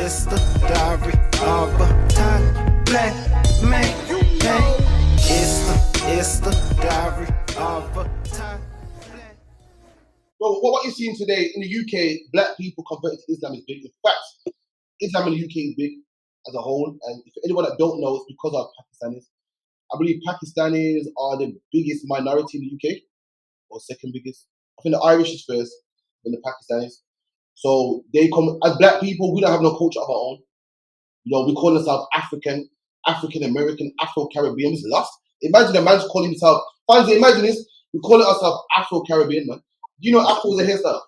It's the diary of a tired black man. Hey, it's the diary of a tired black. Well, what you're seeing today in the UK, black people converted to Islam is big. In fact, Islam in the UK is big as a whole. And if anyone that don't know, it's because of Pakistanis. I believe Pakistanis are the biggest minority in the UK, or second biggest. I think the Irish is first, then the Pakistanis. So they come, as black people, we don't have no culture of our own. You know, we call ourselves African, African American, Afro Caribbean. It's lost. Imagine a man's calling himself, Fancy, imagine this, we call it ourselves Afro Caribbean, man. You know, Afro is a hairstyle.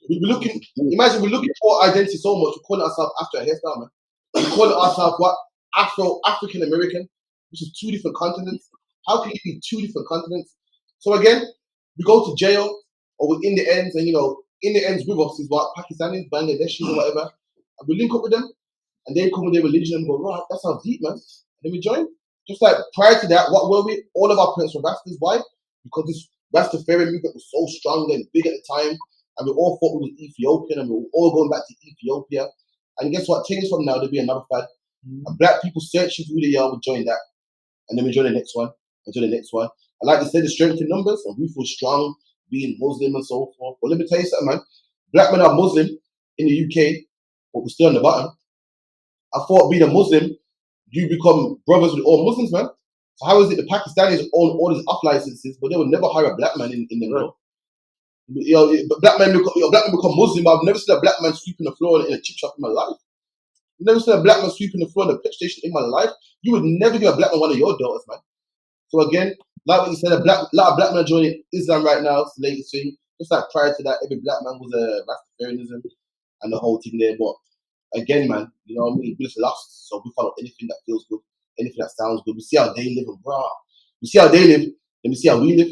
Imagine we're looking for identity so much, we call it ourselves after a hairstyle, man. We call it ourselves what? African American, which is two different continents. How can you be two different continents? So again, we go to jail, or we're in the ends, and you know, in the ends with us is what? Pakistanis, Bangladeshis, or whatever. And we link up with them, and they come with their religion and go, right, that sounds deep, man. And then we join. Just like prior to that, what were we? All of our parents were Rastas. Why? Because this Rastafarian movement was so strong and big at the time, and we all thought we were Ethiopian, and we were all going back to Ethiopia. And guess what? 10 years from now, there'll be another fad. And black people searching for who they are will join that. And then we join the next one, and join the next one. And like they said, the strength in numbers, and we feel strong being Muslim and so forth. But let me tell you something, man. Black men are Muslim in the UK, but we're still on the bottom. I thought being a Muslim, you become brothers with all Muslims, man. So how is it the Pakistanis own all these off licenses, but they will never hire a black man in the row? You know, black men become Muslim. But I've never seen a black man sweeping the floor in a chip shop in my life. I've never seen a black man sweeping the floor in a pet station in my life. You would never give a black man one of your daughters, man. So again, like what you said, a lot of black men are joining Islam right now. It's the latest thing. Just like prior to that, every black man was a Rastafarianism and the whole thing there. But again, man, you know what I mean? We're just lost. So we follow anything that feels good, anything that sounds good. We see how they live, and bro, we see how they live, then we see how we live.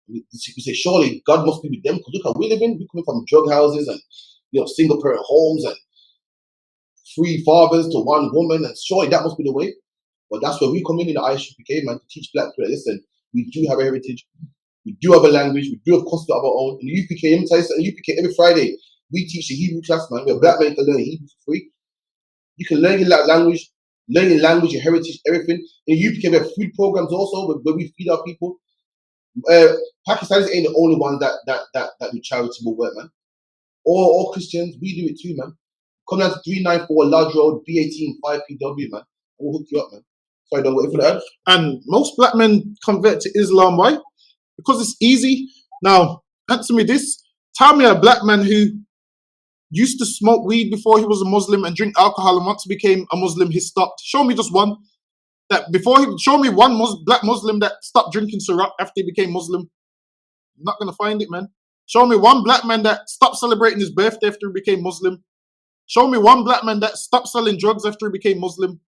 We say, surely God must be with them, because look how we live in. We're coming from drug houses and, you know, single parent homes and 3 fathers to 1 woman, and surely that must be the way. But that's where we come in the ISUPK, man, to teach black people, listen, we do have a heritage, we do have a language, we do have custom of our own. In the UPK, in the UPK, every Friday, we teach the Hebrew class, man, where black men can learn Hebrew for free. You can learn your language, your heritage, everything. In the UPK, we have food programs also, where we feed our people. Pakistanis ain't the only ones that do charitable work, man. All Christians, we do it too, man. Come down to 394 Lodge Road, B18 5PW, man. We'll hook you up, man. Sorry, don't wait for that. And most black men convert to Islam. Why? Because it's easy. Now, answer me this. Tell me a black man who used to smoke weed before he was a Muslim and drink alcohol, and once he became a Muslim, he stopped. Show me just one. Show me one black Muslim that stopped drinking Ciroc after he became Muslim. You're not going to find it, man. Show me one black man that stopped celebrating his birthday after he became Muslim. Show me one black man that stopped selling drugs after he became Muslim.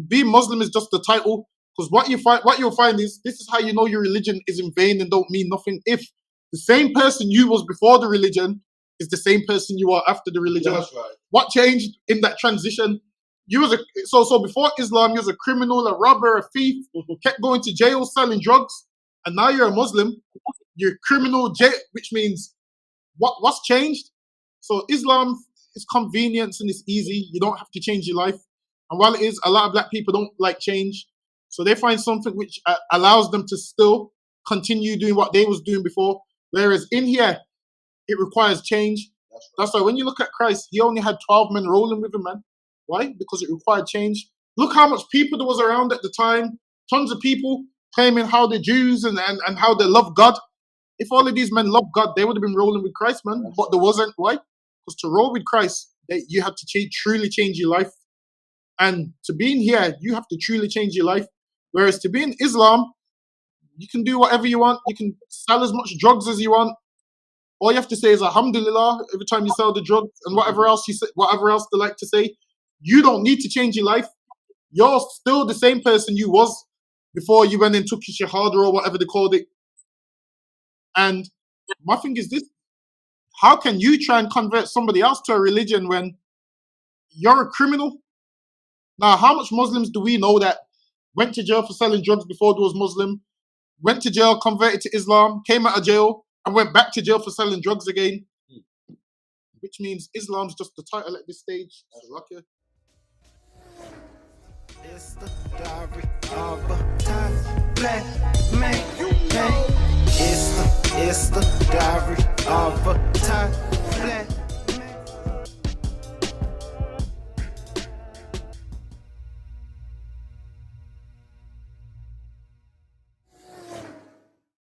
Being Muslim is just the title, because what you'll find is, this is how you know your religion is in vain and don't mean nothing. If the same person you was before the religion is the same person you are after the religion. That's right. What changed in that transition? You was so before Islam, you was a criminal, a robber, a thief, kept going to jail, selling drugs, and now you're a Muslim. You're criminal, which means what's changed? So Islam is convenience and it's easy. You don't have to change your life. And while it is, a lot of black people don't like change. So they find something which allows them to still continue doing what they was doing before. Whereas in here, it requires change. That's why when you look at Christ, he only had 12 men rolling with him, man. Why? Because it required change. Look how much people there was around at the time. Tons of people claiming how they're Jews and how they love God. If all of these men loved God, they would have been rolling with Christ, man. But there wasn't. Why? Because to roll with Christ, you have to truly change your life. And to be in here, you have to truly change your life. Whereas to be in Islam, you can do whatever you want. You can sell as much drugs as you want. All you have to say is Alhamdulillah every time you sell the drugs, and whatever else they like to say. You don't need to change your life. You're still the same person you was before you went and took your shahada or whatever they called it. And my thing is this: how can you try and convert somebody else to a religion when you're a criminal? Now, how much Muslims do we know that went to jail for selling drugs before they was Muslim, went to jail, converted to Islam, came out of jail, and went back to jail for selling drugs again? which means Islam's just the title at this stage. So luck you. It's the diary of a black man. It's the diary